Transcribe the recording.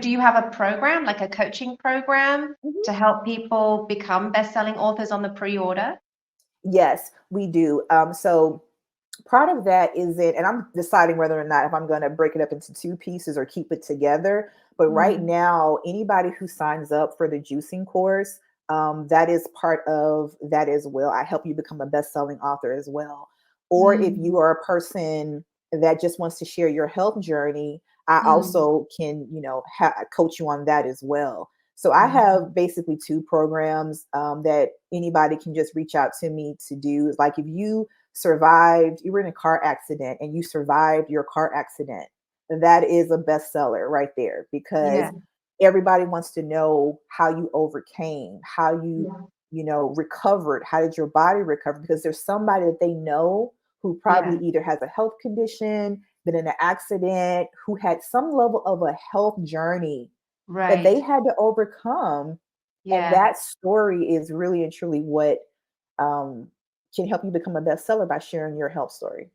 do you have a program, like a coaching program, Mhm. to help people become best-selling authors on the pre-order? Yes, we do. So part of that is it, and I'm deciding whether or not if I'm going to break it up into two pieces or keep it together. But right Mm, now, anybody who signs up for the juicing course, that is part of that as well. I help you become a best-selling author as well. Or if mm, you are a person that just wants to share your health journey, I mm, also can, coach you on that as well. So I mm. have basically two programs that anybody can just reach out to me to do. Like if you were in a car accident and you survived your car accident, that is a bestseller right there because Yeah, everybody wants to know how you overcame, how yeah, recovered, how did your body recover? Because there's somebody that they know who probably yeah, either has a health condition, been in an accident, who had some level of a health journey that they right. had to overcome. And Yeah. that story is really and truly what um, can help you become a bestseller by sharing your health story.